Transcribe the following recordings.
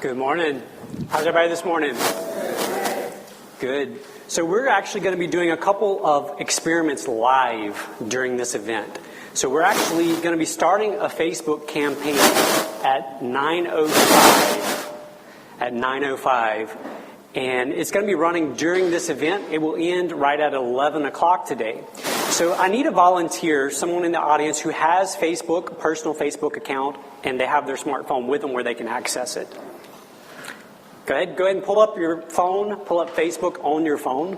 Good morning. How's everybody this morning? Good. So we're actually going to be doing a couple of experiments live during this event. So we're actually going to be starting a Facebook campaign at 9:05. At 9:05. And it's going to be running during this event. It will end right at 11 o'clock today. So I need a volunteer, someone in the audience who has Facebook, a personal Facebook account, and they have their smartphone with them where they can access it. Go ahead and pull up your phone, pull up Facebook on your phone.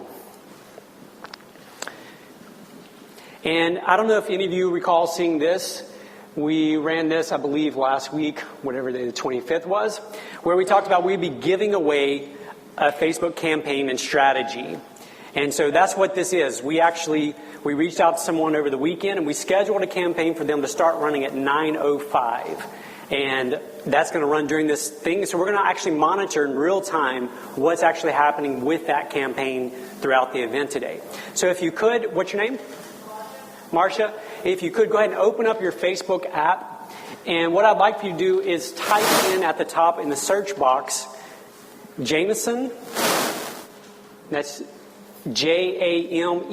And I don't know if any of you recall seeing this. We ran this, I believe, last week, whatever day the 25th was, where we talked about we'd be giving away a Facebook campaign and strategy. And so that's what this is. We reached out to someone over the weekend and we scheduled a campaign for them to start running at 9:05. And that's going to run during this thing. So we're going to actually monitor in real time what's actually happening with that campaign throughout the event today. So if you could, what's your name? Marcia. If you could go ahead and open up your Facebook app. And what I'd like for you to do is type in at the top in the search box, Jameson. That's Jameson.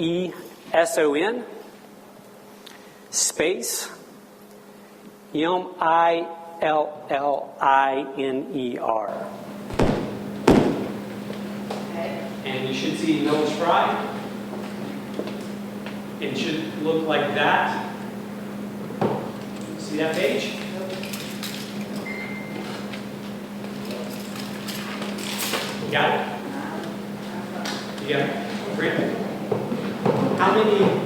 Space. Miller. Okay. And you should see Miller's Fry. It should look like that. See that page? You got it? You got it? Great. How many?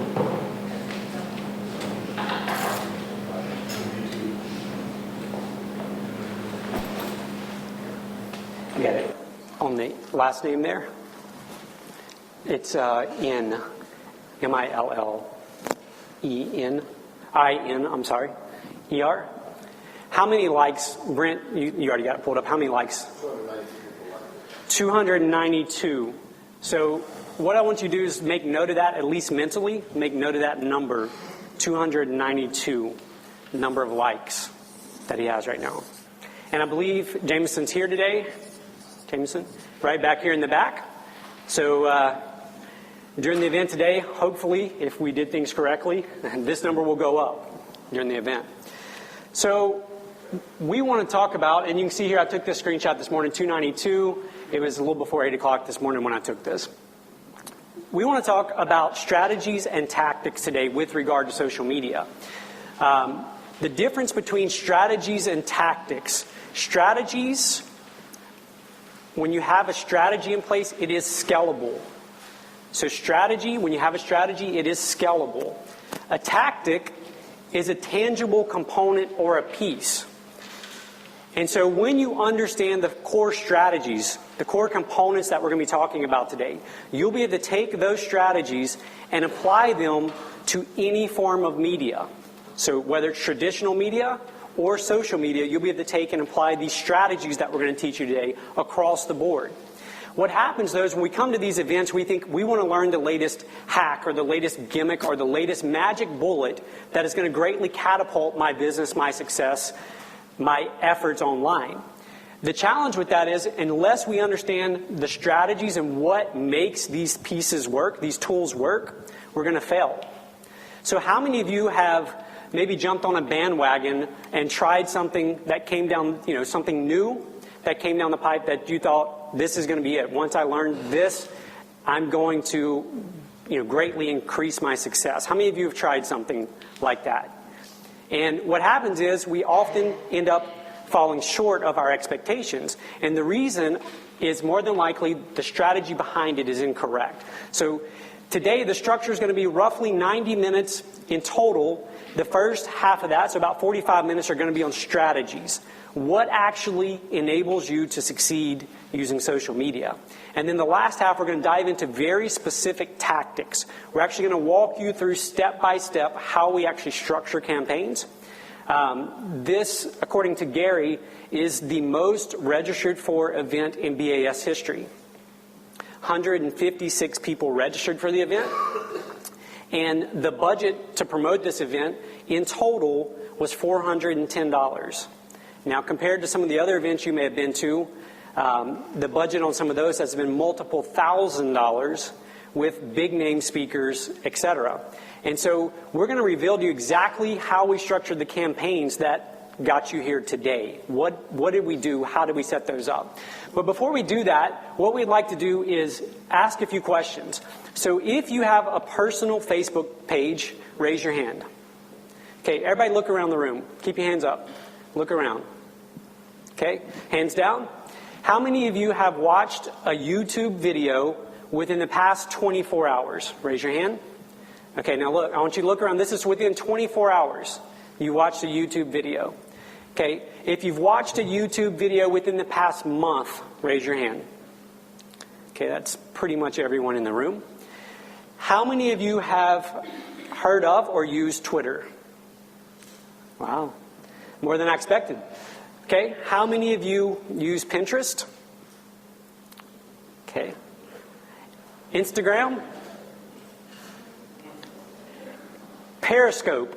You got it on the last name there? It's N. Millen. I'm sorry. ER. How many likes, Brent, you already got it pulled up. How many likes? 292. So what I want you to do is make note of that, at least mentally. Make note of that number, 292, number of likes that he has right now. And I believe Jameson's here today. Jameson, right back here in the back. So during the event today, hopefully, if we did things correctly, this number will go up during the event. So we want to talk about, and you can see here, I took this screenshot this morning, 292. It was a little before 8 o'clock this morning when I took this. We want to talk about strategies and tactics today with regard to social media. The difference between strategies and tactics. Strategies, when you have a strategy in place, it is scalable. So strategy, when you have a strategy, it is scalable. A tactic is a tangible component or a piece. And so when you understand the core strategies, the core components that we're going to be talking about today, you'll be able to take those strategies and apply them to any form of media. So whether it's traditional media or social media, you'll be able to take and apply these strategies that we're going to teach you today across the board. What happens, though, is when we come to these events, we think we want to learn the latest hack or the latest gimmick or the latest magic bullet that is going to greatly catapult my business, my success, my efforts online. The challenge with that is, unless we understand the strategies and what makes these pieces work, these tools work, we're going to fail. So how many of you have maybe jumped on a bandwagon and tried something that came down, something new that came down the pipe that you thought, this is going to be it. Once I learn this, I'm going to, greatly increase my success. How many of you have tried something like that? And what happens is we often end up falling short of our expectations. And the reason is more than likely the strategy behind it is incorrect. So today the structure is going to be roughly 90 minutes in total. The first half of that, so about 45 minutes, are going to be on strategies. What actually enables you to succeed using social media? And then the last half, we're going to dive into very specific tactics. We're actually going to walk you through step by step how we actually structure campaigns. This, according to Gary, is the most registered for event in BAS history. 156 people registered for the event. And the budget to promote this event in total was $410. Now, compared to some of the other events you may have been to, The budget on some of those has been multiple $1,000s with big name speakers, etc. And so we're going to reveal to you exactly how we structured the campaigns that got you here today. What did we do? How did we set those up? But before we do that, what we'd like to do is ask a few questions. So if you have a personal Facebook page, raise your hand. Okay, everybody look around the room. Keep your hands up. Look around. Okay, hands down. How many of you have watched a YouTube video within the past 24 hours? Raise your hand. Okay, now look, I want you to look around. This is within 24 hours. You watched a YouTube video. Okay, if you've watched a YouTube video within the past month, raise your hand. Okay, that's pretty much everyone in the room. How many of you have heard of or used Twitter? Wow, more than I expected. Okay, how many of you use Pinterest? Okay. Instagram? Periscope?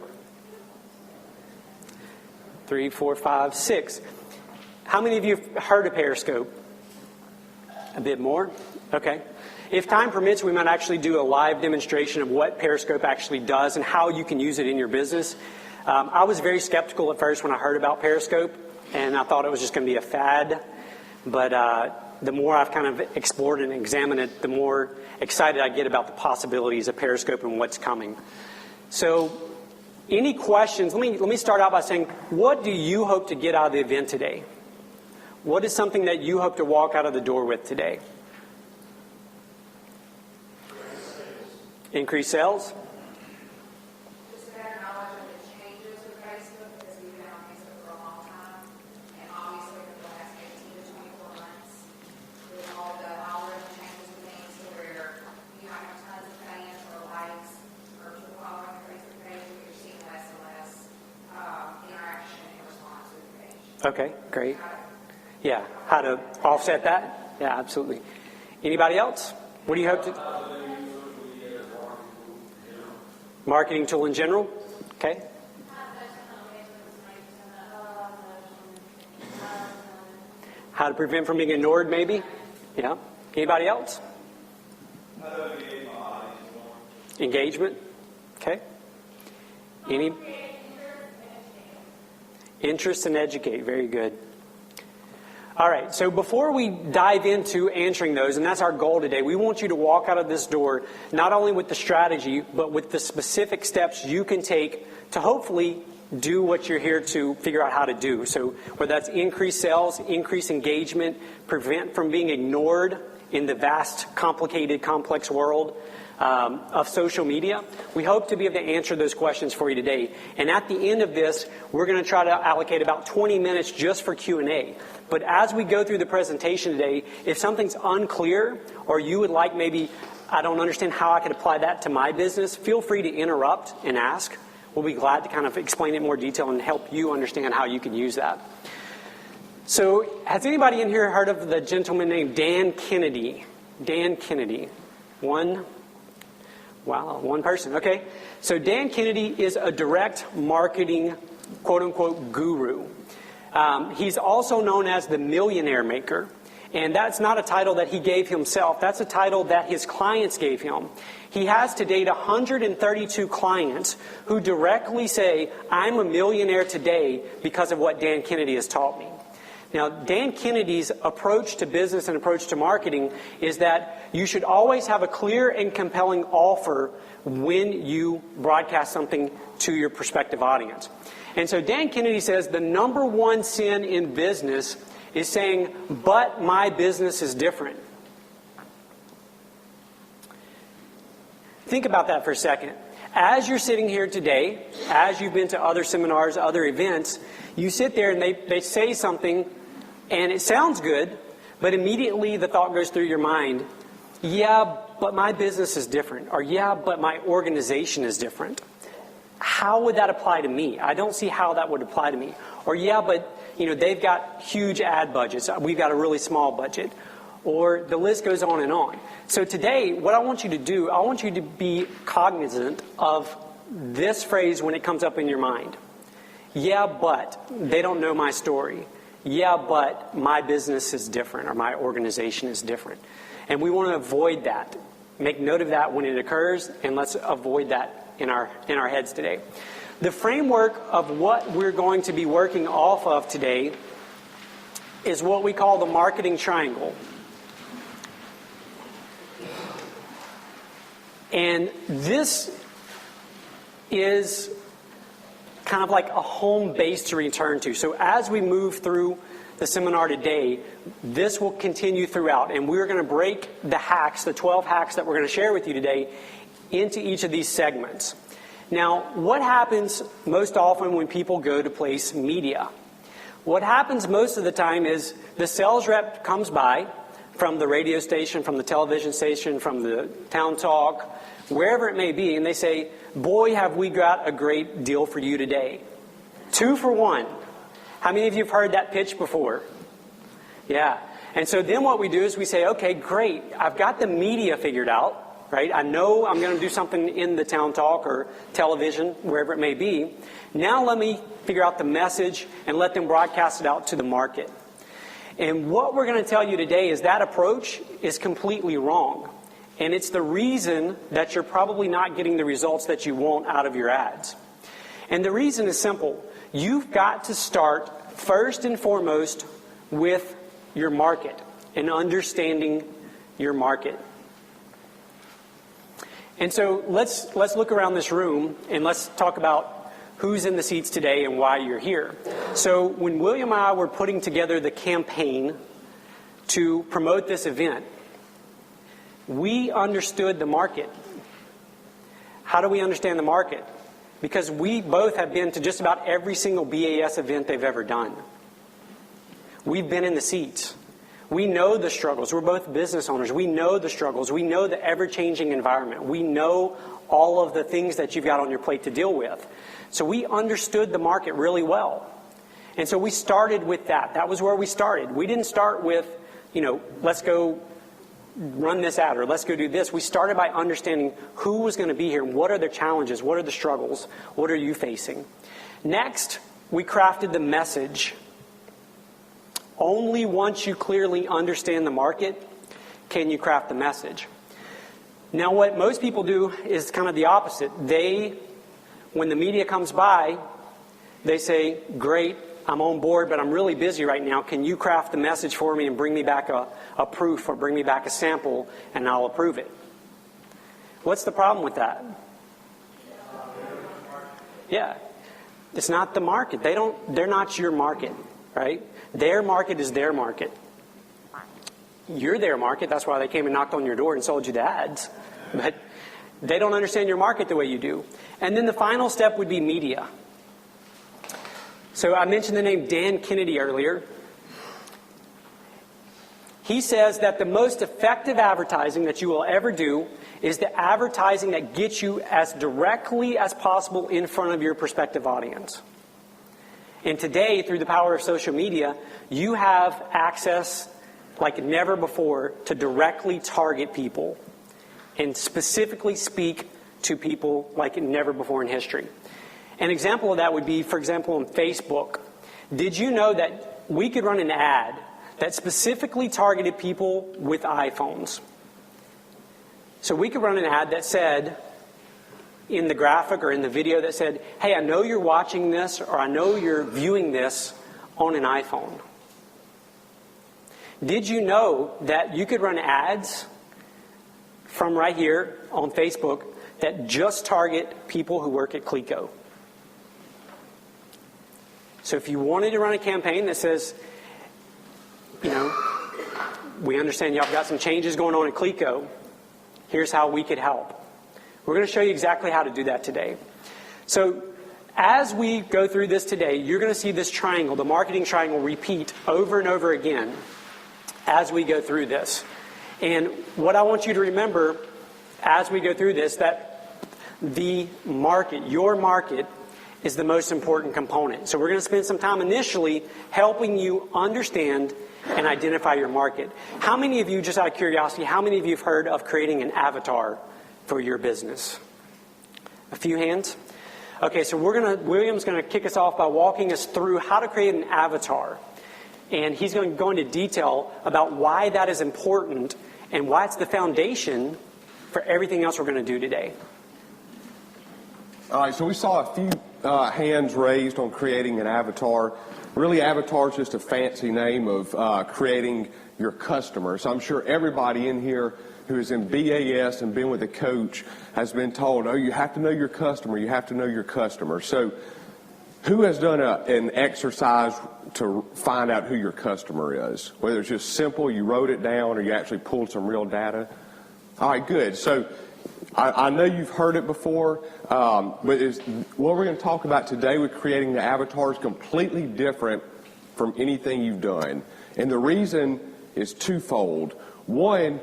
3, 4, 5, 6. How many of you have heard of Periscope? A bit more? Okay. If time permits, we might actually do a live demonstration of what Periscope actually does and how you can use it in your business. I was very skeptical at first when I heard about Periscope, and I thought it was just going to be a fad. But the more I've kind of explored and examined it, the more excited I get about the possibilities of Periscope and what's coming. So, any questions? Let me start out by saying, what do you hope to get out of the event today? What is something that you hope to walk out of the door with today? Increase sales? Just a better knowledge of the changes with Facebook, because we've been on Facebook for a long time, and obviously for the last 18 to 24 months, with all the algorithm changes and things, so where you might have tons of fans or likes or people following your Facebook page, but you're seeing less and less interaction and response with the page. Okay, great. Yeah, how to offset that? Yeah, absolutely. Anybody else? What do you hope to... Marketing tool in general? Okay. How to prevent from being ignored, maybe? Yeah. Anybody else? Engagement? Okay. Any? Interest and educate. Very good. All right, so before we dive into answering those, and that's our goal today, we want you to walk out of this door not only with the strategy, but with the specific steps you can take to hopefully do what you're here to figure out how to do. So whether that's increase sales, increase engagement, prevent from being ignored in the vast, complicated, complex world of social media, we hope to be able to answer those questions for you today. And at the end of this, we're going to try to allocate about 20 minutes just for Q&A. But as we go through the presentation today, if something's unclear or you would like maybe, I don't understand how I could apply that to my business, feel free to interrupt and ask. We'll be glad to kind of explain it in more detail and help you understand how you can use that. So has anybody in here heard of the gentleman named Dan Kennedy? Dan Kennedy. One person. Okay. So Dan Kennedy is a direct marketing, quote-unquote, guru. He's also known as the Millionaire Maker. And that's not a title that he gave himself. That's a title that his clients gave him. He has to date 132 clients who directly say, I'm a millionaire today because of what Dan Kennedy has taught me. Now, Dan Kennedy's approach to business and approach to marketing is that you should always have a clear and compelling offer when you broadcast something to your prospective audience. And so Dan Kennedy says the number one sin in business is saying, but my business is different. Think about that for a second. As you're sitting here today, as you've been to other seminars, other events, you sit there and they say something and it sounds good, but immediately the thought goes through your mind, yeah, but my business is different. Or yeah, but my organization is different. How would that apply to me? I don't see how that would apply to me. Or yeah, but they've got huge ad budgets. We've got a really small budget. Or the list goes on and on. So today, what I want you to do, I want you to be cognizant of this phrase when it comes up in your mind. Yeah, but they don't know my story. Yeah, but my business is different or my organization is different. And we want to avoid that. Make note of that when it occurs, and let's avoid that in our heads today. The framework of what we're going to be working off of today is what we call the marketing triangle. And this is kind of like a home base to return to. So as we move through the seminar today, this will continue throughout. And we're going to break the hacks, the 12 hacks that we're going to share with you today, into each of these segments. Now, what happens most often when people go to place media? What happens most of the time is the sales rep comes by from the radio station, from the television station, from the town talk, wherever it may be, and they say, boy, have we got a great deal for you today. 2 for 1. How many of you have heard that pitch before? Yeah. And so then what we do is we say, okay, great. I've got the media figured out, right? I know I'm going to do something in the town talk or television, wherever it may be. Now let me figure out the message and let them broadcast it out to the market. And what we're going to tell you today is that approach is completely wrong. And it's the reason that you're probably not getting the results that you want out of your ads. And the reason is simple. You've got to start first and foremost with your market and understanding your market. And so let's look around this room and let's talk about who's in the seats today and why you're here. So when William and I were putting together the campaign to promote this event, we understood the market. How do we understand the market? Because we both have been to just about every single BAS event they've ever done. We've been in the seats. We know the struggles. We're both business owners. We know the struggles. We know the ever-changing environment. We know all of the things that you've got on your plate to deal with. So we understood the market really well. And so we started with that. That was where we started. We didn't start with, let's go run this ad or let's go do this. We started by understanding who was going to be here, what are the challenges, what are the struggles, what are you facing. Next, we crafted the message. Only once you clearly understand the market can you craft the message. Now what most people do is kind of the opposite. When the media comes by, they say, great, I'm on board, but I'm really busy right now. Can you craft the message for me and bring me back a proof or bring me back a sample and I'll approve it? What's the problem with that? Yeah. It's not the market. They're not your market, right? Their market is their market. You're their market. That's why they came and knocked on your door and sold you the ads. But they don't understand your market the way you do. And then the final step would be media. So I mentioned the name Dan Kennedy earlier. He says that the most effective advertising that you will ever do is the advertising that gets you as directly as possible in front of your prospective audience. And today, through the power of social media, you have access like never before to directly target people and specifically speak to people like never before in history. An example of that would be, for example, on Facebook. Did you know that we could run an ad that specifically targeted people with iPhones? So we could run an ad that said, in the graphic or in the video that said, hey, I know you're watching this or I know you're viewing this on an iPhone. Did you know that you could run ads from right here on Facebook that just target people who work at Clico? So if you wanted to run a campaign that says, we understand y'all got some changes going on at Clico, here's how we could help. We're going to show you exactly how to do that today. So as we go through this today, you're going to see this triangle, the marketing triangle, repeat over and over again as we go through this. And what I want you to remember as we go through this, that the market, your market, is the most important component. So we're going to spend some time initially helping you understand and identify your market. How many of you, just out of curiosity, how many of you have heard of creating an avatar for your business? A few hands? Okay, so William's going to kick us off by walking us through how to create an avatar. And he's going to go into detail about why that is important and why it's the foundation for everything else we're going to do today. All right, so we saw a few hands raised on creating an avatar. Really, avatar is just a fancy name of creating your customer. So I'm sure everybody in here who is in BAS and been with a coach has been told, oh, you have to know your customer, you have to know your customer. So who has done an exercise to find out who your customer is? Whether it's just simple, you wrote it down, or you actually pulled some real data? All right, good. So I know you've heard it before, but what we're going to talk about today with creating the avatar is completely different from anything you've done. And the reason is twofold. One,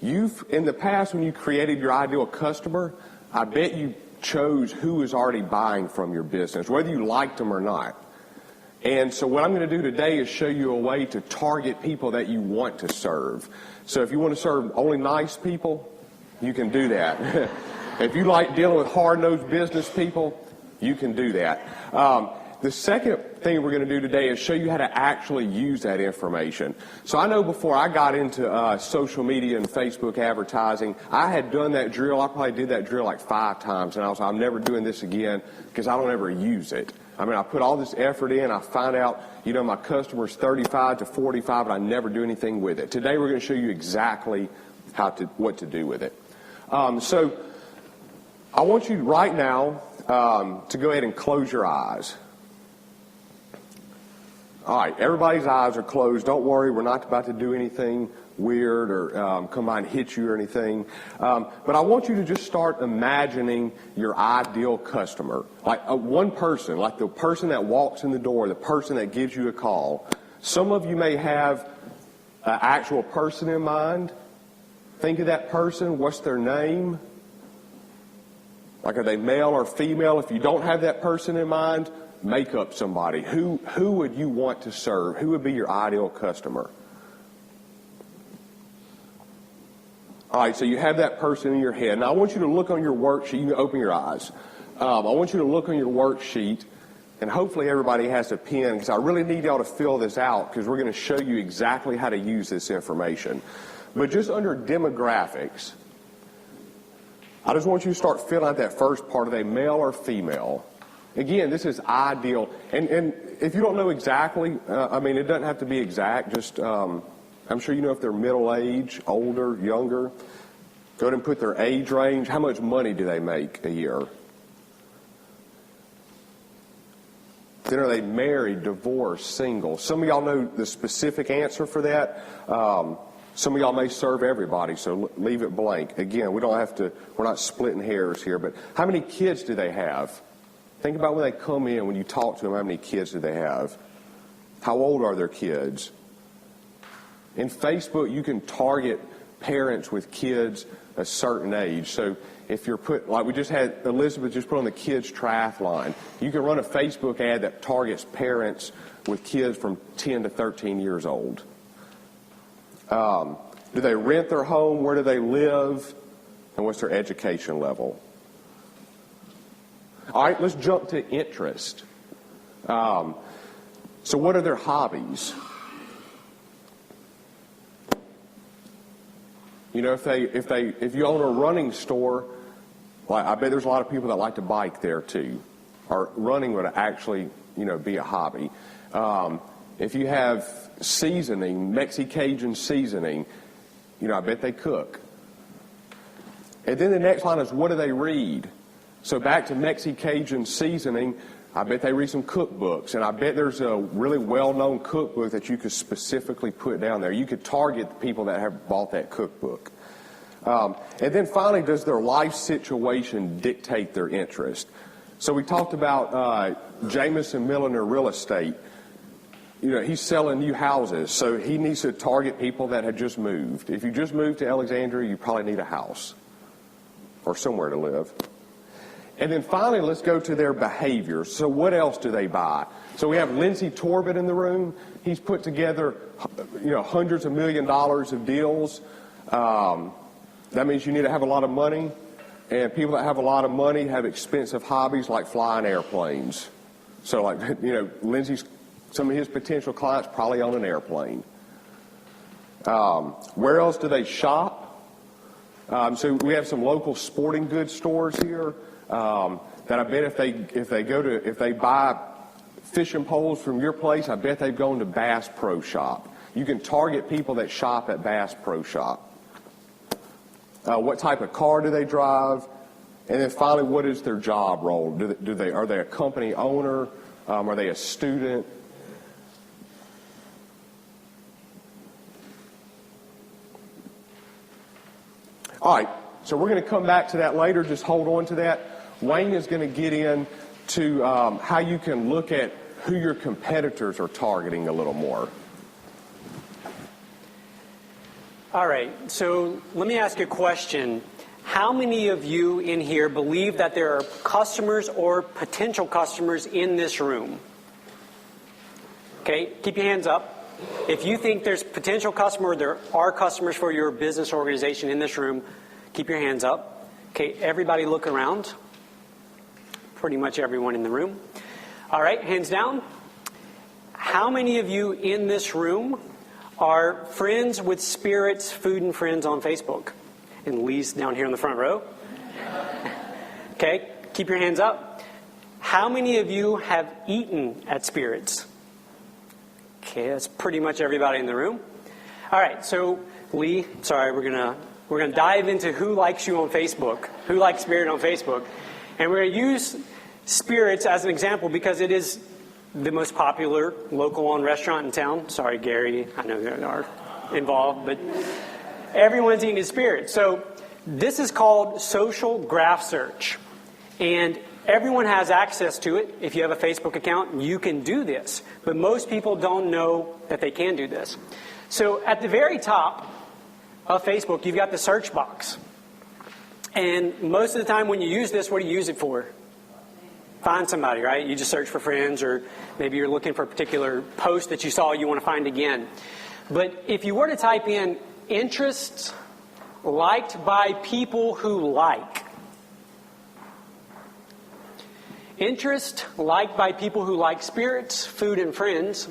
in the past when you created your ideal customer, I bet you chose who was already buying from your business, whether you liked them or not. And so what I'm going to do today is show you a way to target people that you want to serve. So if you want to serve only nice people, you can do that. If you like dealing with hard-nosed business people, you can do that. The second thing we're going to do today is show you how to actually use that information. So I know before I got into social media and Facebook advertising, I had done that drill. I probably did that drill like 5 times, and I was like, I'm never doing this again because I don't ever use it. I mean, I put all this effort in. I find out, my customer's 35 to 45, and I never do anything with it. Today we're going to show you exactly what to do with it. So I want you right now to go ahead and close your eyes. All right, everybody's eyes are closed. Don't worry, we're not about to do anything weird or come by and hit you or anything. But I want you to just start imagining your ideal customer. Like one person, like the person that walks in the door, the person that gives you a call. Some of you may have an actual person in mind. Think of that person. What's their name? Like, are they male or female? If you don't have that person in mind, make up somebody. Who would you want to serve? Who would be your ideal customer? All right, so you have that person in your head. Now, I want you to look on your worksheet. You can open your eyes. I want you to look on your worksheet, and hopefully everybody has a pen, because I really need y'all to fill this out, because we're going to show you exactly how to use this information. But just under demographics, I just want you to start filling out that first part. Are they male or female? Again, this is ideal. And if you don't know exactly, it doesn't have to be exact. Just, I'm sure you know if they're middle age, older, younger. Go ahead and put their age range. How much money do they make a year? Then are they married, divorced, single? Some of y'all know the specific answer for that. Some of y'all may serve everybody, so leave it blank. Again, we're not splitting hairs here, but how many kids do they have? Think about when they come in, when you talk to them, how many kids do they have? How old are their kids? In Facebook, you can target parents with kids a certain age. So if you're like we just had Elizabeth just put on the kids triathlon, you can run a Facebook ad that targets parents with kids from 10 to 13 years old. Do they rent their home? Where do they live? And what's their education level? All right, let's jump to interest. So what are their hobbies? If you own a running store, well, I bet there's a lot of people that like to bike there too. Or running would actually, be a hobby. If you have seasoning, Mexicajun seasoning, I bet they cook. And then the next line is, what do they read? So back to Mexicajun seasoning, I bet they read some cookbooks. And I bet there's a really well-known cookbook that you could specifically put down there. You could target the people that have bought that cookbook. And then finally, does their life situation dictate their interest? So we talked about Jamison Milliner Real Estate. He's selling new houses, so he needs to target people that have just moved. If you just moved to Alexandria, you probably need a house or somewhere to live. And then finally, let's go to their behavior. So what else do they buy? So we have Lindsay Torbett in the room. He's put together, hundreds of $1 million of deals. That means you need to have a lot of money. And people that have a lot of money have expensive hobbies like flying airplanes. So Lindsay's some of his potential clients probably on an airplane. Where else do they shop? So we have some local sporting goods stores here that I bet if they buy fishing poles from your place, I bet they've gone to Bass Pro Shop. You can target people that shop at Bass Pro Shop. What type of car do they drive? And then finally, what is their job role? Are they a company owner? Are they a student? All right, so we're going to come back to that later. Just hold on to that. Wayne is going to get into how you can look at who your competitors are targeting a little more. All right, so let me ask you a question. How many of you in here believe that there are customers or potential customers in this room? Okay, keep your hands up. If you think there's potential customer, there are customers for your business organization in this room, keep your hands up. Okay, everybody look around. Pretty much everyone in the room. All right, hands down. How many of you in this room are friends with Spirits Food and Friends on Facebook? And Lee's down here in the front row. Okay, keep your hands up. How many of you have eaten at Spirits? Okay, that's pretty much everybody in the room. All right, so Lee, sorry, we're gonna dive into who likes you on Facebook, who likes Spirit on Facebook, and we're gonna use Spirits as an example because it is the most popular local-owned restaurant in town. Sorry, Gary, I know you are involved, but everyone's eating at Spirits. So this is called social graph search, and everyone has access to it. If you have a Facebook account, you can do this. But most people don't know that they can do this. So at the very top of Facebook, you've got the search box. And most of the time when you use this, what do you use it for? Find somebody, right? You just search for friends, or maybe you're looking for a particular post that you saw you want to find again. But if you were to type in interests liked by people who like, interest liked by people who like Spirits, Food, and Friends,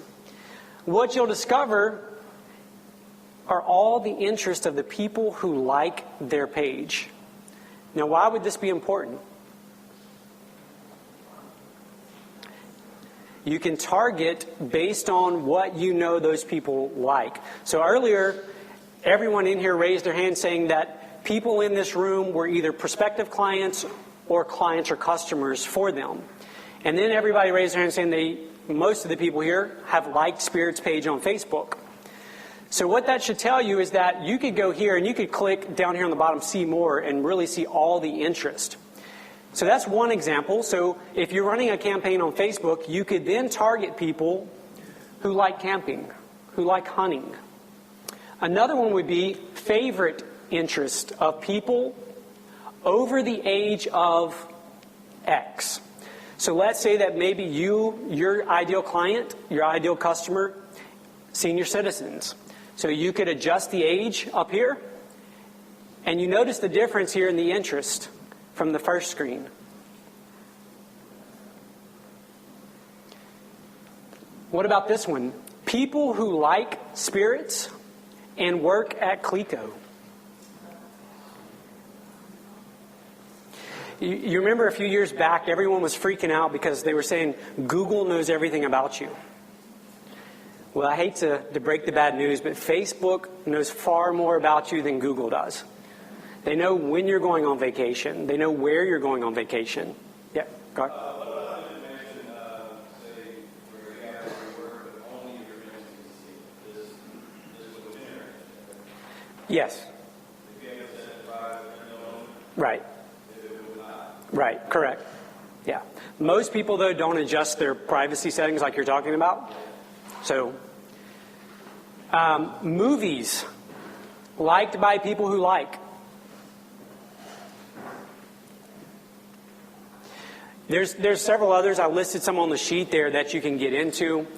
what you'll discover are all the interests of the people who like their page. Now, why would this be important? You can target based on what you know those people like. So earlier, everyone in here raised their hand saying that people in this room were either prospective clients or clients or customers for them. And then everybody raised their hand saying most of the people here have liked Spirit's page on Facebook. So what that should tell you is that you could go here and you could click down here on the bottom, see more, and really see all the interest. So that's one example. So if you're running a campaign on Facebook, you could then target people who like camping, who like hunting. Another one would be favorite interest of people over the age of X. So let's say that maybe your ideal client, your ideal customer, senior citizens. So you could adjust the age up here, and you notice the difference here in the interest from the first screen. What about this one? People who like Spirits and work at Clico. You remember a few years back, everyone was freaking out because they were saying Google knows everything about you. Well, I hate to break the bad news, but Facebook knows far more about you than Google does. They know when you're going on vacation. They know where you're going on vacation. Yeah, go ahead. What about information, say, for example, you work with only your business, this was internet? Yes. If you have a set private known, Right. if it would not. Right, correct. Yeah. Most people, though, don't adjust their privacy settings like you're talking about. So, movies liked by people who like. There's several others. I listed some on the sheet there that you can get into.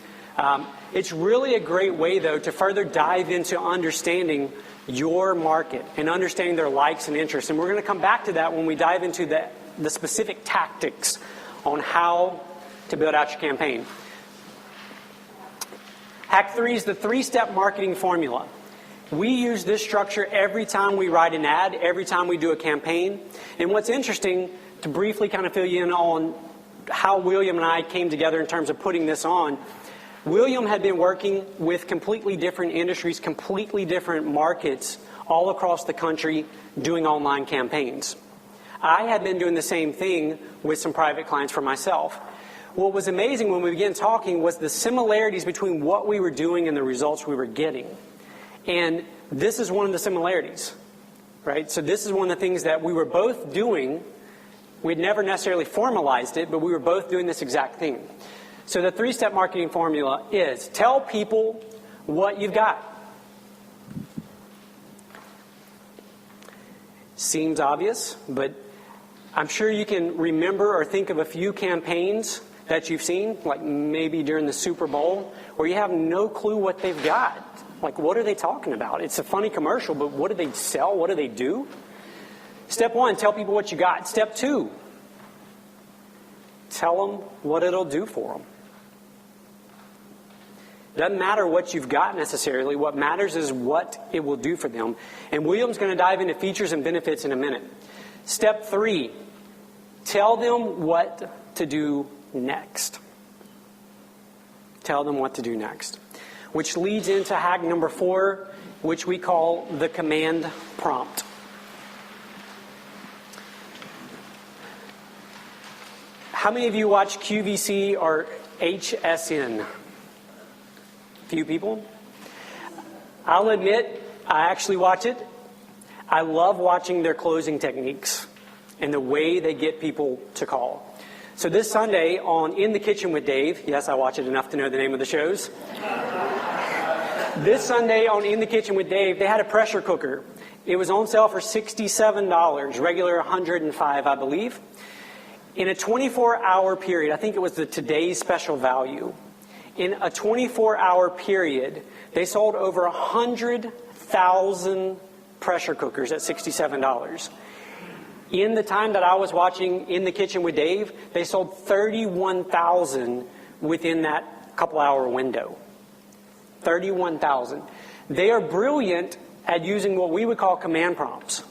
It's really a great way, though, to further dive into understanding your market and understanding their likes and interests. And we're going to come back to that when we dive into the specific tactics on how to build out your campaign. Hack 3 is the 3-step marketing formula. We use this structure every time we write an ad, every time we do a campaign. And what's interesting, to briefly kind of fill you in on how William and I came together in terms of putting this on, William had been working with completely different industries, completely different markets all across the country doing online campaigns. I had been doing the same thing with some private clients for myself. What was amazing when we began talking was the similarities between what we were doing and the results we were getting. And this is one of the similarities, right? So this is one of the things that we were both doing. We'd never necessarily formalized it, but we were both doing this exact thing. So the 3-step marketing formula is tell people what you've got. Seems obvious, but I'm sure you can remember or think of a few campaigns that you've seen, like maybe during the Super Bowl, where you have no clue what they've got. Like, what are they talking about? It's a funny commercial, but what do they sell? What do they do? Step 1, tell people what you got. Step 2, tell them what it'll do for them. Doesn't matter what you've got necessarily. What matters is what it will do for them. And William's going to dive into features and benefits in a minute. Step 3, tell them what to do next. Tell them what to do next. Which leads into hack number 4, which we call the command prompt. How many of you watch QVC or HSN? Few people. I'll admit, I actually watch it. I love watching their closing techniques and the way they get people to call. So this Sunday on In the Kitchen with Dave, yes, I watch it enough to know the name of the shows. This Sunday on In the Kitchen with Dave, they had a pressure cooker. It was on sale for $67, regular $105, I believe. In a 24-hour period, I think it was the today's special value. In a 24-hour period, they sold over 100,000 pressure cookers at $67. In the time that I was watching In the Kitchen with Dave, they sold 31,000 within that couple-hour window. 31,000. They are brilliant at using what we would call command prompts.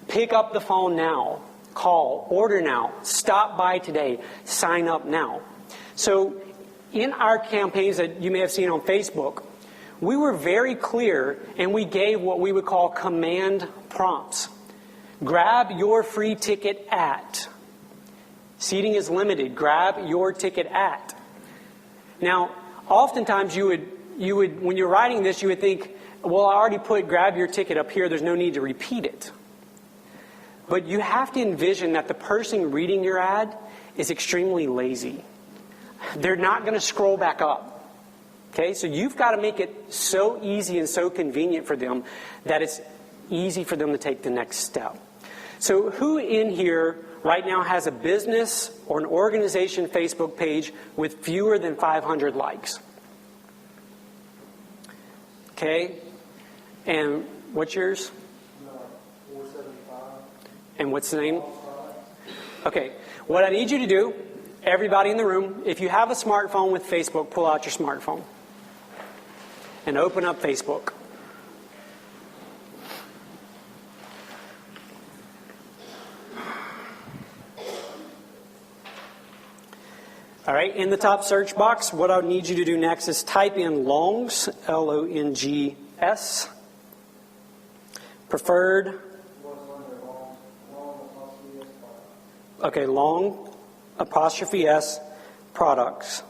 Pick up the phone now. Call. Order now. Stop by today. Sign up now. So in our campaigns that you may have seen on Facebook, we were very clear and we gave what we would call command prompts. Grab your free ticket at. Seating is limited. Grab your ticket at. Now, oftentimes you would, when you're writing this, you would think, well, I already put grab your ticket up here. There's no need to repeat it. But you have to envision that the person reading your ad is extremely lazy. They're not going to scroll back up. Okay, so you've got to make it so easy and so convenient for them that it's easy for them to take the next step. So who in here right now has a business or an organization Facebook page with fewer than 500 likes? Okay, and what's yours? 475. And what's the name? Okay, what I need you to do, everybody in the room, if you have a smartphone with Facebook, pull out your smartphone and open up Facebook. All right, in the top search box, what I need you to do next is type in Longs, Longs, preferred. Okay, long apostrophe S products.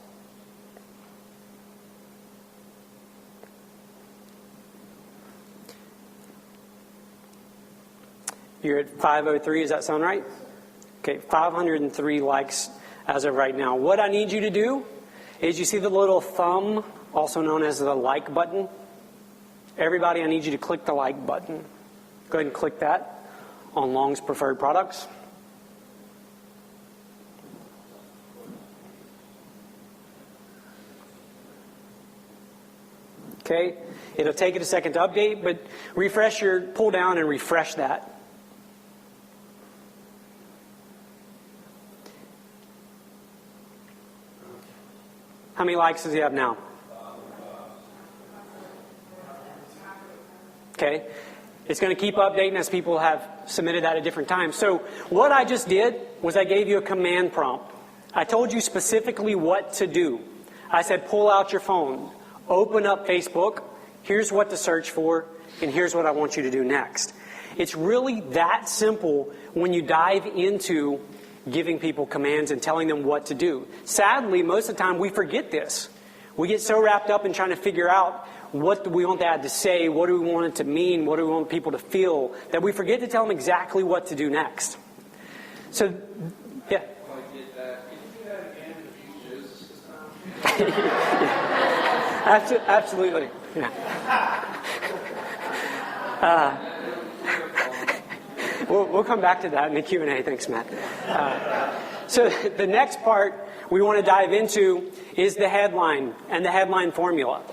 You're at 503, does that sound right? Okay, 503 likes as of right now. What I need you to do is you see the little thumb, also known as the like button. Everybody, I need you to click the like button. Go ahead and click that on Long's Preferred Products. Okay, it'll take it a second to update, but pull down and refresh that. How many likes does he have now? Okay? It's going to keep updating as people have submitted that at different times. So what I just did was I gave you a command prompt. I told you specifically what to do. I said, pull out your phone, open up Facebook, here's what to search for, and here's what I want you to do next. It's really that simple when you dive into giving people commands and telling them what to do. Sadly, most of the time we forget this. We get so wrapped up in trying to figure out what do we want the ad to say, what do we want it to mean, what do we want people to feel, that we forget to tell them exactly what to do next. So, yeah. Absolutely. Yeah. We'll come back to that in the Q&A. Thanks, Matt. So the next part we want to dive into is the headline and the headline formula.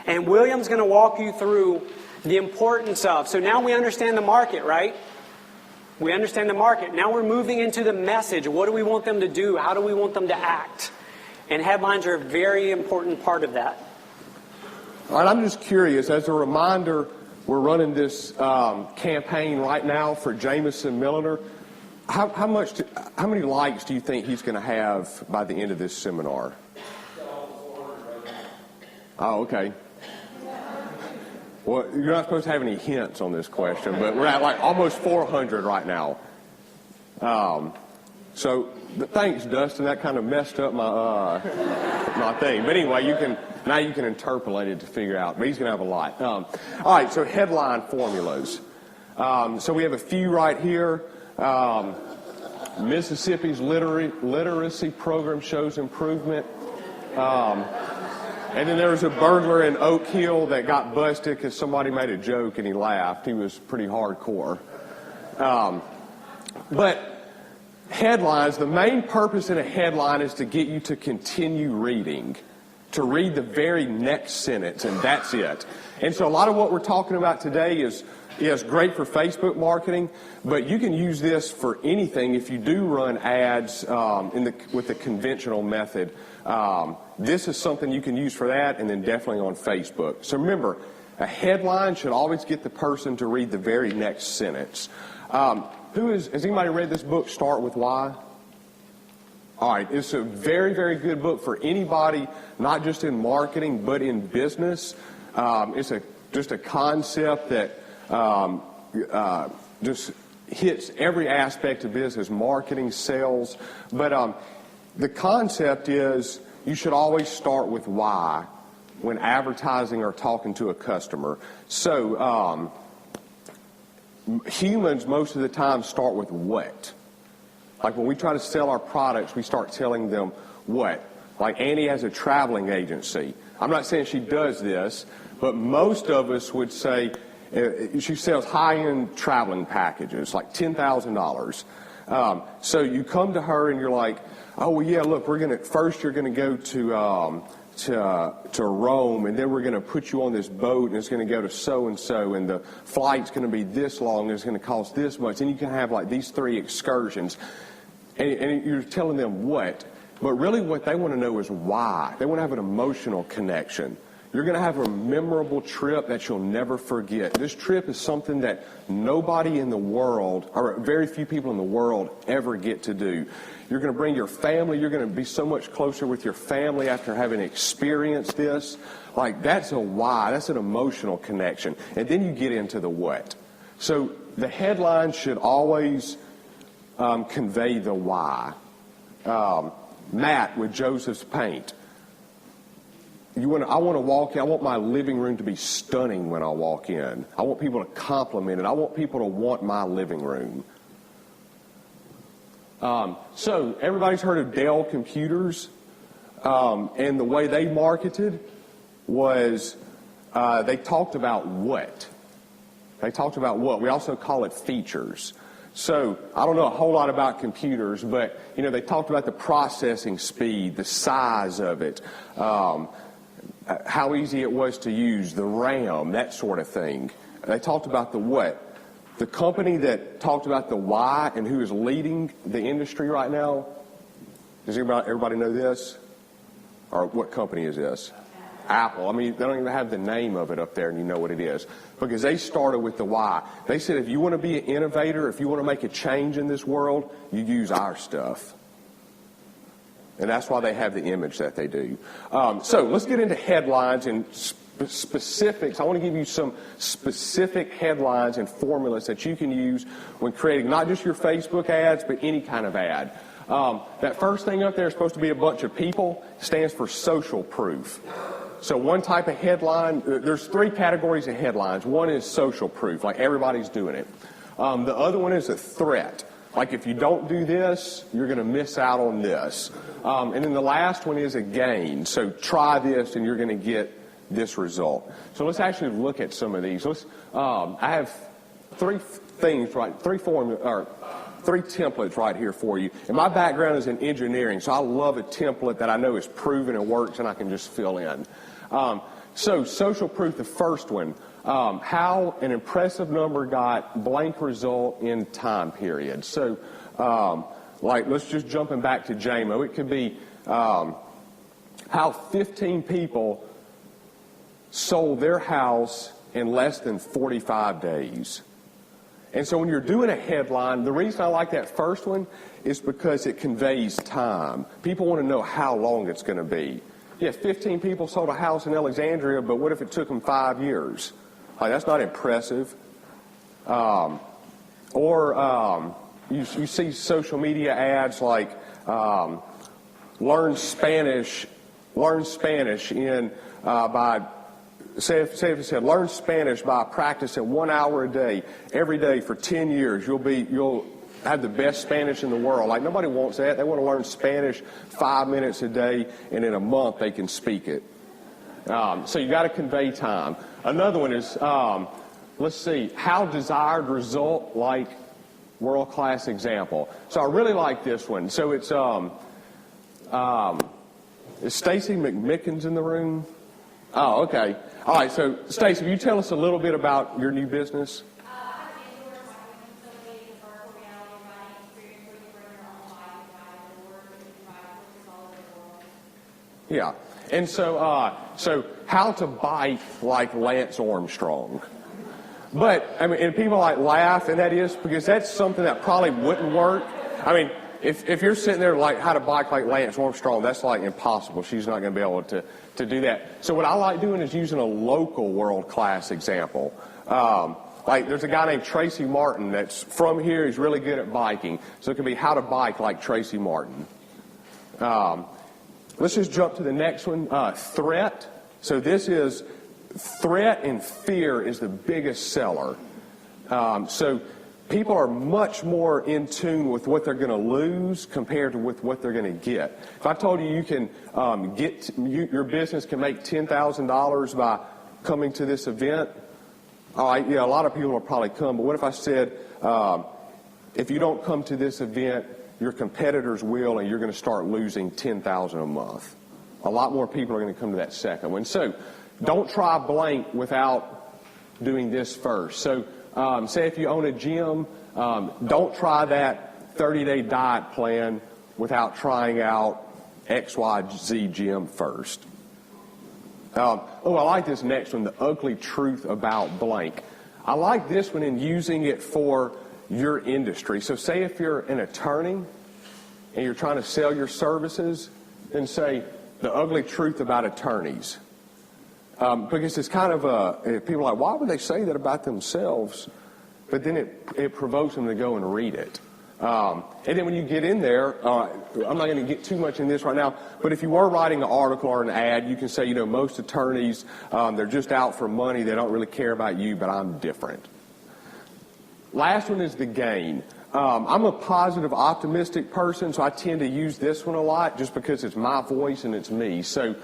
And William's going to walk you through the importance of. So now we understand the market, right? We understand the market. Now we're moving into the message. What do we want them to do? How do we want them to act? And headlines are a very important part of that. All right, I'm just curious, as a reminder, we're running this campaign right now for Jameson Milliner. How many likes do you think he's going to have by the end of this seminar? Oh, okay. Well, you're not supposed to have any hints on this question, but we're at like almost 400 right now. So thanks, Dustin. That kind of messed up my my thing. But anyway, you can interpolate it to figure out. But he's going to have a lot. All right. So headline formulas. So we have a few right here. Mississippi's literacy program shows improvement. And then there was a burglar in Oak Hill that got busted because somebody made a joke and he laughed. He was pretty hardcore. But headlines, the main purpose in a headline is to get you to continue reading, to read the very next sentence, and that's it. And so a lot of what we're talking about today is great for Facebook marketing, but you can use this for anything if you do run ads with the conventional method. This is something you can use for that, and then definitely on Facebook. So remember, a headline should always get the person to read the very next sentence. Has anybody read this book, Start With Why? All right, it's a very, very good book for anybody, not just in marketing, but in business. It's just a concept that just hits every aspect of business, marketing, sales. But the concept is you should always start with why when advertising or talking to a customer. So humans most of the time start with what. Like when we try to sell our products, we start telling them what. Like Annie has a traveling agency. I'm not saying she does this, but most of us would say she sells high-end traveling packages, like $10,000. So you come to her and you're like, oh, well, yeah, look, first you're going to go to Rome, and then we're going to put you on this boat, and it's going to go to so-and-so, and the flight's going to be this long, and it's going to cost this much. And you can have like these 3 excursions, and you're telling them what. But really what they want to know is why. They want to have an emotional connection. You're going to have a memorable trip that you'll never forget. This trip is something that nobody in the world, or very few people in the world, ever get to do. You're going to bring your family. You're going to be so much closer with your family after having experienced this. Like, that's a why. That's an emotional connection. And then you get into the what. So the headline should always convey the why. Matt with Joseph's Paint. I want to walk in. I want my living room to be stunning when I walk in. I want people to compliment it. I want people to want my living room. So everybody's heard of Dell Computers, and the way they marketed was they talked about what. They talked about what. We also call it features. So I don't know a whole lot about computers, but they talked about the processing speed, the size of it, how easy it was to use, the RAM, that sort of thing. They talked about the what. The company that talked about the why and who is leading the industry right now, does everybody know this? Or what company is this? Apple. I mean, they don't even have the name of it up there and you know what it is. Because they started with the why. They said if you want to be an innovator, if you want to make a change in this world, you use our stuff. And that's why they have the image that they do. So let's get into headlines and specifics. I want to give you some specific headlines and formulas that you can use when creating not just your Facebook ads, but any kind of ad. That first thing up there is supposed to be a bunch of people. It stands for social proof. So one type of headline, there's 3 categories of headlines. One is social proof, like everybody's doing it. The other one is a threat. Like if you don't do this, you're going to miss out on this. And then the last one is a gain. So try this and you're going to get this result. So let's actually look at some of these. I have 3 things, right? 3 templates right here for you. And my background is in engineering, so I love a template that I know is proven and works and I can just fill in. So social proof, the first one, how an impressive number got blank result in time period. So, like, let's just jumping back to JMO. It could be how 15 people sold their house in less than 45 days. And so when you're doing a headline, the reason I like that first one is because it conveys time. People want to know how long it's going to be. Yeah, 15 people sold a house in Alexandria, but what if it took them 5 years? Like, that's not impressive. You see social media ads like learn Spanish in by say if it said learn Spanish by practicing 1 hour a day every day for 10 years. You'll have the best Spanish in the world. Like, nobody wants that. They want to learn Spanish 5 minutes a day, and in a month they can speak it. So you got to convey time. Another one is, let's see, how desired result like world-class example. So I really like this one. So it's, is Stacy McMickens in the room? Oh, okay. All right, so Stacy, will you tell us a little bit about your new business? Yeah. And so, so how to bike like Lance Armstrong. But, I mean, and people like laugh, and that is because that's something that probably wouldn't work. I mean, if you're sitting there like how to bike like Lance Armstrong, that's like impossible. She's not going to be able to do that. So what I like doing is using a local world-class example. Like there's a guy named Tracy Martin that's from here. He's really good at biking. So it could be how to bike like Tracy Martin. Let's just jump to the next one. Threat. So this is threat and fear is the biggest seller. So people are much more in tune with what they're going to lose compared to with what they're going to get. If I told you you can your business can make $10,000 by coming to this event, all right, yeah, a lot of people will probably come. But what if I said, if you don't come to this event, your competitors will, and you're going to start losing $10,000 a month. A lot more people are going to come to that second one. So don't try blank without doing this first. So say if you own a gym, don't try that 30-day diet plan without trying out XYZ gym first. I like this next one, the ugly truth about blank. I like this one in using it for your industry. So say if you're an attorney and you're trying to sell your services, then say the ugly truth about attorneys. Because it's kind of people are like, why would they say that about themselves? But then it provokes them to go and read it. And then when you get in there, I'm not going to get too much in this right now, but if you were writing an article or an ad, you can say, most attorneys, they're just out for money. They don't really care about you, but I'm different. Last one is the gain. I'm a positive, optimistic person, so I tend to use this one a lot just because it's my voice and it's me. So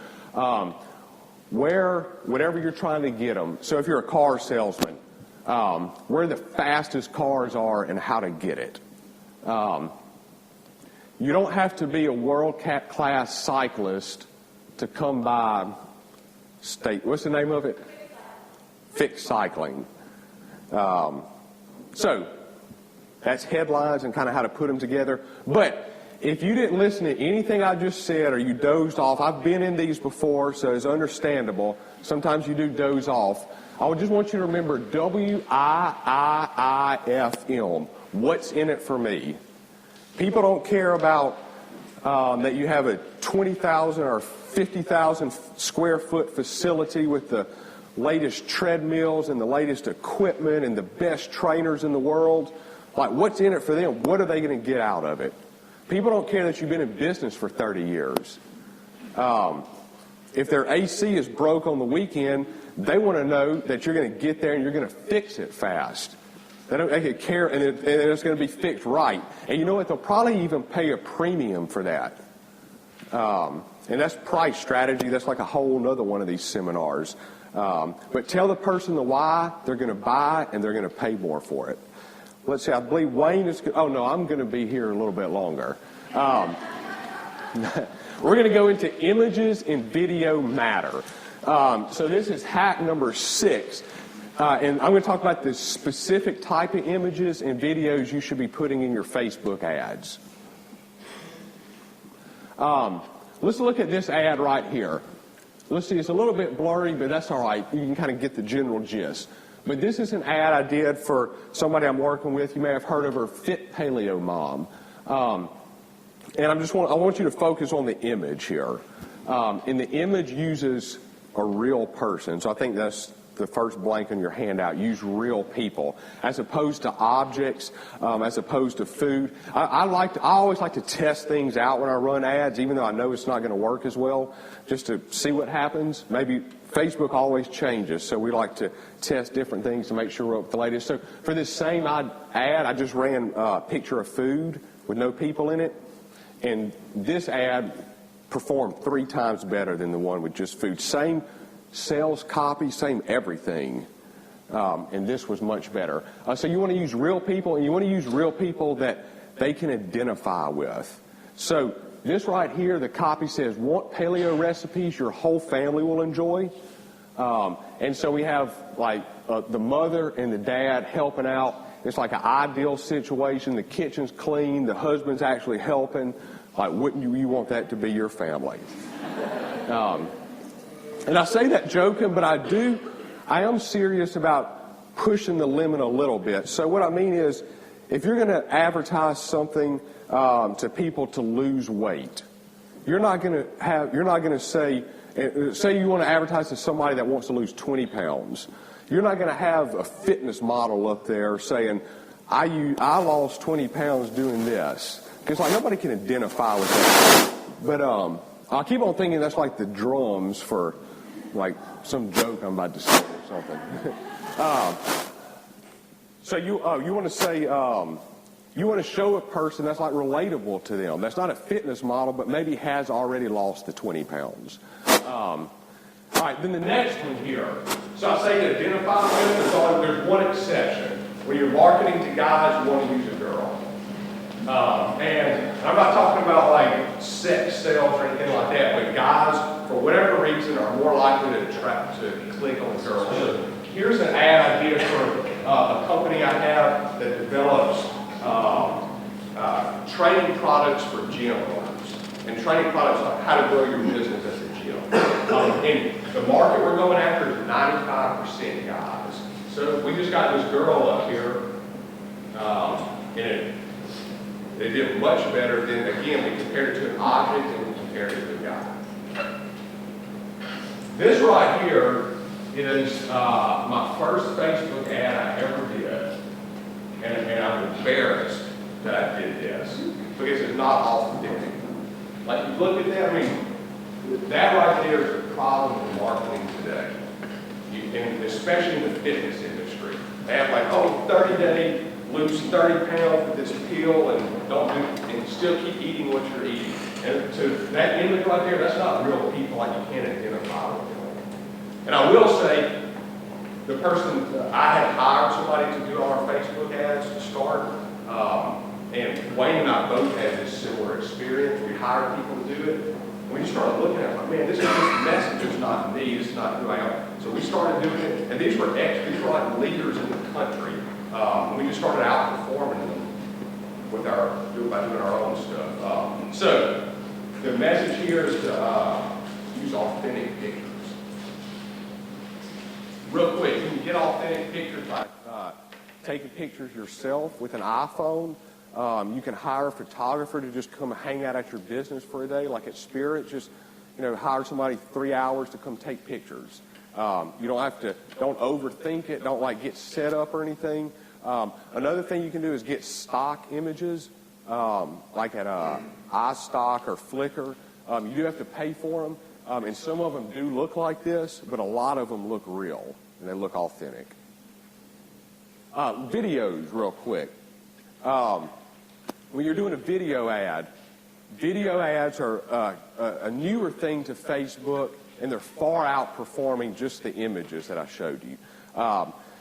whatever you're trying to get them, so if you're a car salesman, where the fastest cars are and how to get it. You don't have to be a world-class cyclist to come by what's the name of it? Fixed Cycling. So that's headlines and kind of how to put them together. But if you didn't listen to anything I just said or you dozed off, I've been in these before, so it's understandable. Sometimes you do doze off. I just want you to remember WIIIFM. What's in it for me? People don't care about that you have a 20,000 or 50,000 square foot facility with the latest treadmills and the latest equipment and the best trainers in the world. Like, what's in it for them? What are they going to get out of it? People don't care that you've been in business for 30 years. If their AC is broke on the weekend, they want to know that you're going to get there and you're going to fix it fast. They could care, and it's going to be fixed right. And you know what? They'll probably even pay a premium for that. And that's price strategy. That's like a whole other one of these seminars. But tell the person the why, they're going to buy, and they're going to pay more for it. Let's see, I believe Wayne is, oh no, I'm going to be here a little bit longer. We're going to go into images and video matter. So this is hack number 6. And I'm going to talk about the specific type of images and videos you should be putting in your Facebook ads. Let's look at this ad right here. Let's see, it's a little bit blurry, but that's all right. You can kind of get the general gist. But this is an ad I did for somebody I'm working with. You may have heard of her, Fit Paleo Mom. And I want you to focus on the image here. And the image uses a real person. So I think that's the first blank on your handout. Use real people as opposed to objects, as opposed to food. I always like to test things out when I run ads, even though I know it's not going to work as well, just to see what happens. Maybe Facebook always changes, so we like to test different things to make sure we're up to the latest. So for this same ad, I just ran a picture of food with no people in it, and this ad performed 3 times better than the one with just food. Same sales copy, same everything, and this was much better. So you want to use real people, and you want to use real people that they can identify with. So this right here, the copy says, want paleo recipes your whole family will enjoy? And so we have like the mother and the dad helping out. It's like an ideal situation. The kitchen's clean. The husband's actually helping. Like, wouldn't you want that to be your family? And I say that joking, but I am serious about pushing the limit a little bit. So what I mean is, if you're going to advertise something to people to lose weight, you're not going to say you want to advertise to somebody that wants to lose 20 pounds. You're not going to have a fitness model up there saying, I lost 20 pounds doing this. Because like nobody can identify with that. But I keep on thinking that's like the drums for like some joke I'm about to say or something. So you want to say, you want to show a person that's like relatable to them. That's not a fitness model, but maybe has already lost the 20 pounds. All right, then the next one here. So I say to identify with, there's one exception. When you're marketing to guys, you want to use a girl. And I'm not talking about like sex sales or anything like that, but guys, for whatever reason, are more likely to click on girls. So here's an ad I did for a company I have that develops training products for gym owners. And training products like how to grow your business as a gym. And the market we're going after is 95% guys. So we just got this girl up here, and they did much better than, again, we compared it to an object and we compared it to a guy. This right here is my first Facebook ad I ever did. And I'm embarrassed that I did this because it's not authentic. Like, you look at that, I mean, that right there is a problem in marketing today. And especially in the fitness industry. They have like, 30-day, lose 30 pounds with this pill and and still keep eating what you're eating. And so that image right there, that's not real people, like you can't identify with them. And I will say, the person, I had hired somebody to do our Facebook ads to start, and Wayne and I both had this similar experience. We hired people to do it. And we just started looking at it, like, man, this message is not me, this is not who I am. So we started doing it, and these were like leaders in the country. We just started outperforming them by doing our own stuff. So the message here is to use authentic pictures. Real quick, you can get authentic pictures by taking pictures yourself with an iPhone. You can hire a photographer to just come hang out at your business for a day, like at Spirit. Just hire somebody 3 hours to come take pictures. You don't overthink it. Don't get set up or anything. Another thing you can do is get stock images, like at iStock or Flickr. You do have to pay for them, and some of them do look like this, but a lot of them look real and they look authentic. Videos, real quick. When you're doing a video ads are a newer thing to Facebook, and they're far outperforming just the images that I showed you.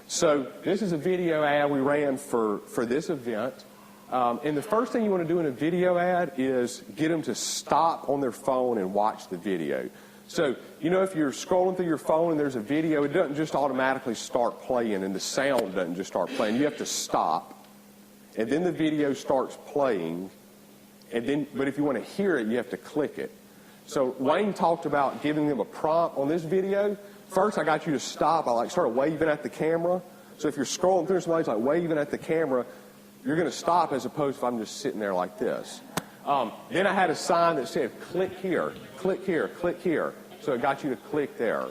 So this is a video ad we ran for this event. And the first thing you want to do in a video ad is get them to stop on their phone and watch the video. So, if you're scrolling through your phone and there's a video, it doesn't just automatically start playing and the sound doesn't just start playing. You have to stop, and then the video starts playing, but if you want to hear it, you have to click it. So Wayne talked about giving them a prompt on this video. First, I got you to stop. I started waving at the camera. So if you're scrolling through, somebody's waving at the camera, you're going to stop as opposed to if I'm just sitting there like this. Then I had a sign that said, click here, click here, click here. So it got you to click there.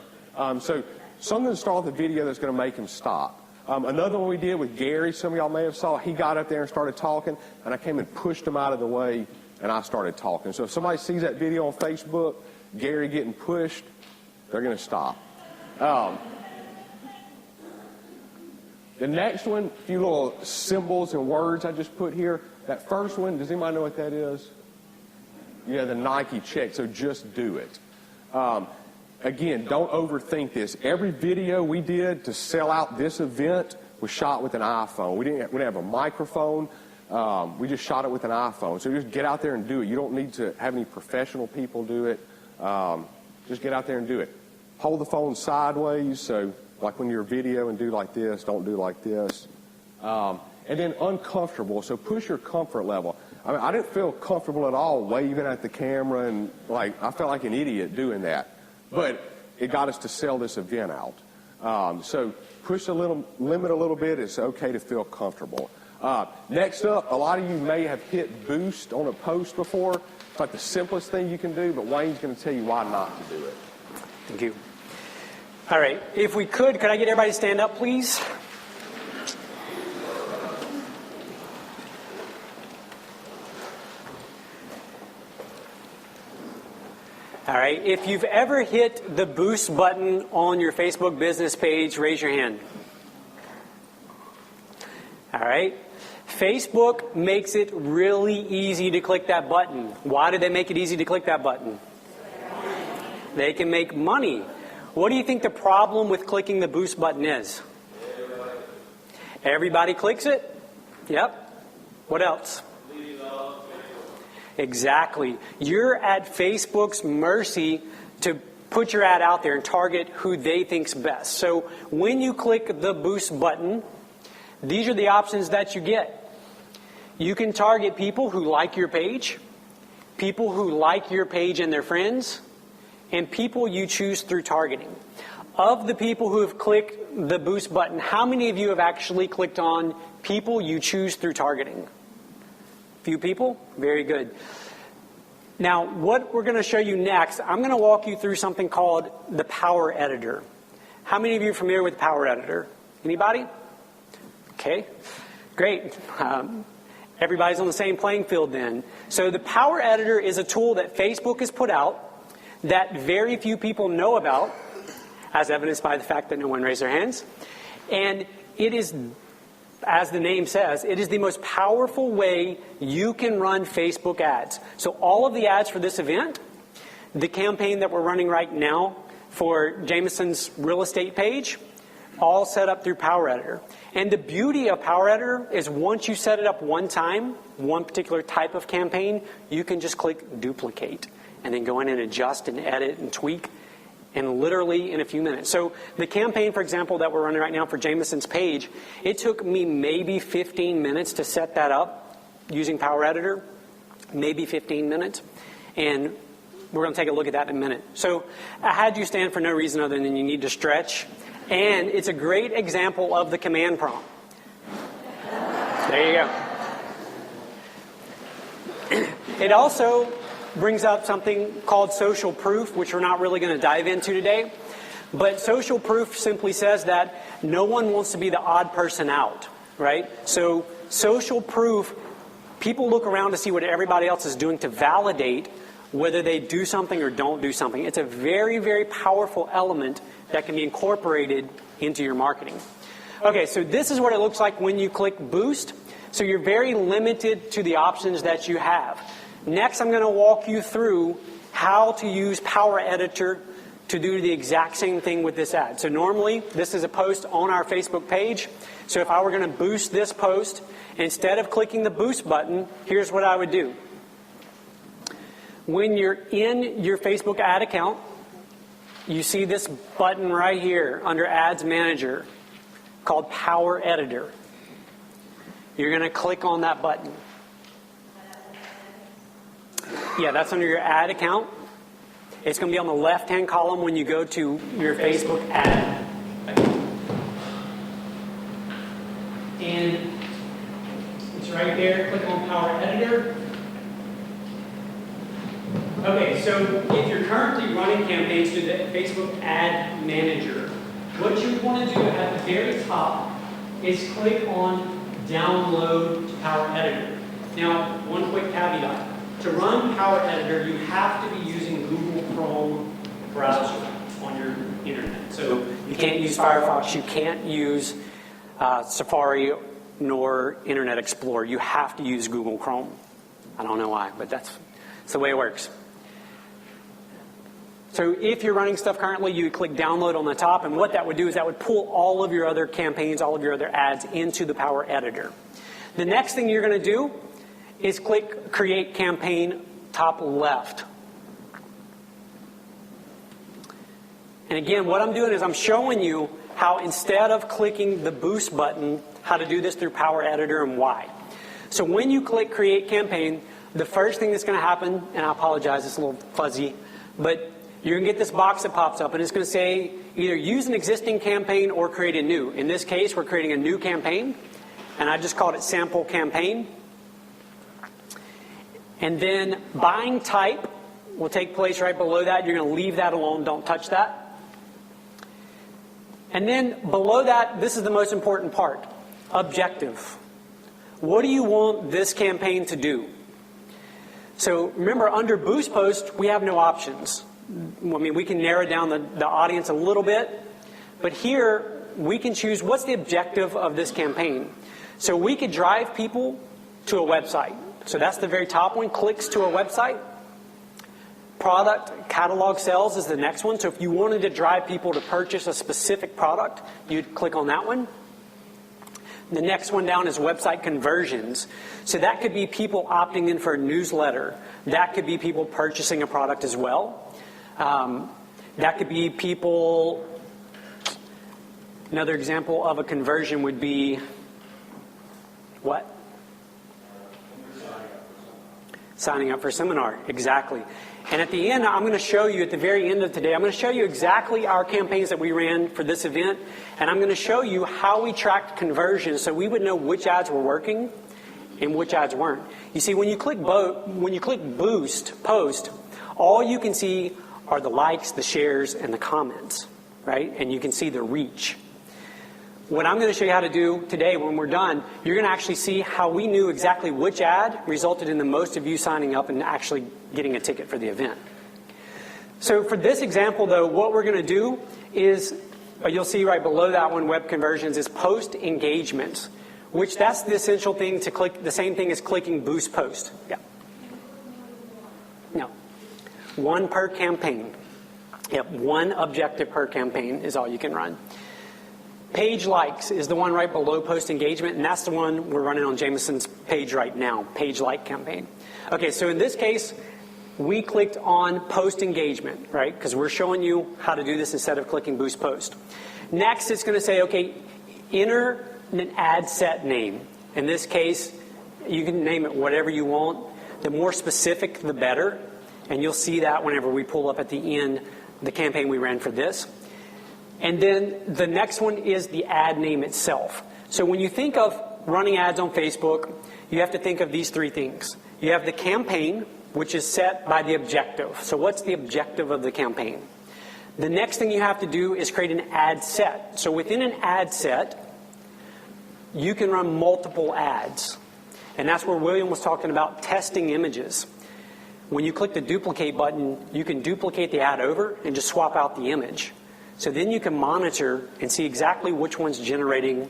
So something to start with the video that's going to make him stop. Another one we did with Gary, some of y'all may have saw, he got up there and started talking, and I came and pushed him out of the way, and I started talking. So if somebody sees that video on Facebook, Gary getting pushed, they're going to stop. The next one, a few little symbols and words I just put here. That first one, does anybody know what that is? Yeah, the Nike check, so just do it. Again, don't overthink this. Every video we did to sell out this event was shot with an iPhone. We didn't have a microphone. We just shot it with an iPhone. So just get out there and do it. You don't need to have any professional people do it. Just get out there and do it. Hold the phone sideways, so like when you're video and do like this, don't do like this. And then uncomfortable, so push your comfort level. I didn't feel comfortable at all waving at the camera, and I felt like an idiot doing that. But it got us to sell this event out. So push limit a little bit. It's okay to feel comfortable. Next up, a lot of you may have hit boost on a post before. It's like the simplest thing you can do, but Wayne's going to tell you why not to do it. Thank you. All right. If we could I get everybody to stand up, please? All right. If you've ever hit the boost button on your Facebook business page, raise your hand. All right. Facebook makes it really easy to click that button. Why do they make it easy to click that button? They can make money. What do you think the problem with clicking the boost button is? Everybody clicks it? Yep. What else? Exactly. You're at Facebook's mercy to put your ad out there and target who they think's best. So when you click the boost button, these are the options that you get. You can target people who like your page, people who like your page and their friends, and people you choose through targeting. Of the people who have clicked the boost button, how many of you have actually clicked on people you choose through targeting? Few people? Very good. Now, what we're going to show you next, I'm going to walk you through something called the Power Editor. How many of you are familiar with the Power Editor? Anybody? Okay, great. Everybody's on the same playing field then. So the Power Editor is a tool that Facebook has put out that very few people know about, as evidenced by the fact that no one raised their hands. And it is, as the name says, it is the most powerful way you can run Facebook ads. So all of the ads for this event, the campaign that we're running right now for Jameson's real estate page, all set up through Power Editor. And the beauty of Power Editor is once you set it up one time, one particular type of campaign, you can just click duplicate and then go in and adjust and edit and tweak, and literally in a few minutes. So the campaign, for example, that we're running right now for Jameson's page, it took me maybe 15 minutes to set that up using Power Editor. maybe 15 minutes. And we're going to take a look at that in a minute. So I had you stand for no reason other than you need to stretch. And it's a great example of the command prompt. There you go. It also brings up something called social proof, which we're not really going to dive into today. But social proof simply says that no one wants to be the odd person out, right? So social proof, people look around to see what everybody else is doing to validate whether they do something or don't do something. It's a very, very powerful element that can be incorporated into your marketing. Okay, so this is what it looks like when you click Boost. So you're very limited to the options that you have. Next, I'm going to walk you through how to use Power Editor to do the exact same thing with this ad. So normally, this is a post on our Facebook page. So if I were going to boost this post, instead of clicking the Boost button, here's what I would do. When you're in your Facebook ad account, you see this button right here under Ads Manager called Power Editor. You're going to click on that button. Yeah, that's under your ad account. It's going to be on the left-hand column when you go to your Facebook ad. And it's right there. Click on Power Editor. Okay, so if you're currently running campaigns through the Facebook Ad Manager, what you want to do at the very top is click on Download to Power Editor. Now, one quick caveat. To run Power Editor, you have to be using Google Chrome browser on your internet. So you can't use Firefox, you can't use Safari, nor Internet Explorer. You have to use Google Chrome. I don't know why, but that's the way it works. So if you're running stuff currently, you would click Download on the top, and what that would do is that would pull all of your other campaigns, all of your other ads into the Power Editor. The next thing you're going to do is click Create Campaign, top left. And again, what I'm doing is I'm showing you how instead of clicking the Boost button, how to do this through Power Editor and why. So when you click Create Campaign, the first thing that's going to happen, and I apologize, it's a little fuzzy, but you're going to get this box that pops up, and it's going to say either use an existing campaign or create a new. In this case, we're creating a new campaign, and I just called it Sample Campaign. And then buying type will take place right below that. You're going to leave that alone. Don't touch that. And then below that, this is the most important part. Objective. What do you want this campaign to do? So remember, under Boost Post, we have no options. I mean, we can narrow down the audience a little bit. But here, we can choose what's the objective of this campaign. So we could drive people to a website. So that's the very top one, clicks to a website. Product catalog sales is the next one. So if you wanted to drive people to purchase a specific product, you'd click on that one. The next one down is website conversions. So that could be people opting in for a newsletter. That could be people purchasing a product as well. That could be people, another example of a conversion would be what? Signing up for a seminar, exactly. And at the end, I'm going to show you, at the very end of today, I'm going to show you exactly our campaigns that we ran for this event. And I'm going to show you how we tracked conversions so we would know which ads were working and which ads weren't. You see, when you click Boost Post, all you can see are the likes, the shares, and the comments, right? And you can see the reach. What I'm going to show you how to do today when we're done, you're going to actually see how we knew exactly which ad resulted in the most of you signing up and actually getting a ticket for the event. So for this example, though, what we're going to do is, you'll see right below that one, web conversions, is post engagements, which that's the essential thing to click, the same thing as clicking Boost Post. Yeah. No. One per campaign. Yep, one objective per campaign is all you can run. Page likes is the one right below post engagement, and that's the one we're running on Jameson's page right now, page like campaign. Okay, so in this case, we clicked on post engagement, right? Because we're showing you how to do this instead of clicking Boost Post. Next, it's going to say, okay, enter an ad set name. In this case, you can name it whatever you want. The more specific, the better. And you'll see that whenever we pull up at the end the campaign we ran for this. And then the next one is the ad name itself. So when you think of running ads on Facebook, you have to think of these three things. You have the campaign, which is set by the objective. So what's the objective of the campaign? The next thing you have to do is create an ad set. So within an ad set, you can run multiple ads. And that's where William was talking about testing images. When you click the duplicate button, you can duplicate the ad over and just swap out the image. So then you can monitor and see exactly which one's generating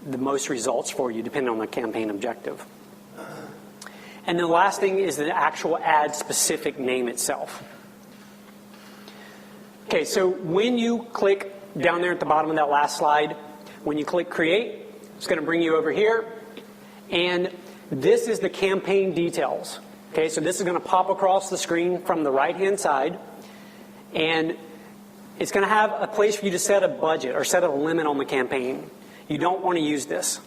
the most results for you, depending on the campaign objective. And the last thing is the actual ad specific name itself. Okay, so when you click down there at the bottom of that last slide, when you click create, it's going to bring you over here. And this is the campaign details. Okay, so this is going to pop across the screen from the right-hand side. And it's going to have a place for you to set a budget or set a limit on the campaign. You don't want to use this.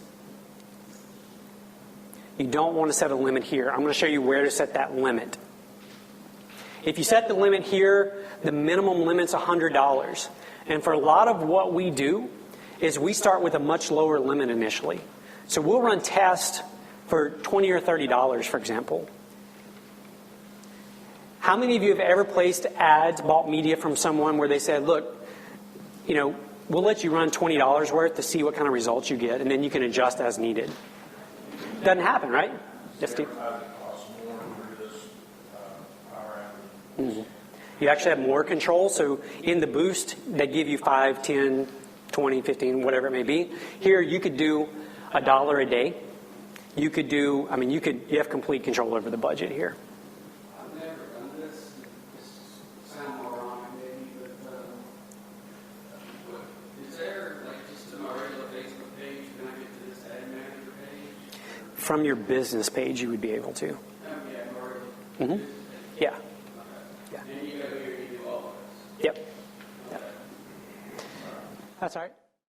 You don't want to set a limit here. I'm going to show you where to set that limit. If you set the limit here, the minimum limit's $100. And for a lot of what we do is we start with a much lower limit initially. So we'll run tests for $20 or $30, for example. How many of you have ever placed ads, bought media from someone where they said, look, we'll let you run $20 worth to see what kind of results you get, and then you can adjust as needed? Doesn't happen, right? Yes, Steve? Mm-hmm. You actually have more control. So in the boost, they give you 5, 10, 20, 15, whatever it may be. Here, you could do $1 a day. You could do, you have complete control over the budget here. I've never done this. This sounds moronic maybe, but is there, just to my regular Facebook page, can I get to this ad manager page? From your business page, you would be able to. Mm-hmm. Yeah. Yeah. And you go here and you do all of this. Yep. Yep. That's all right.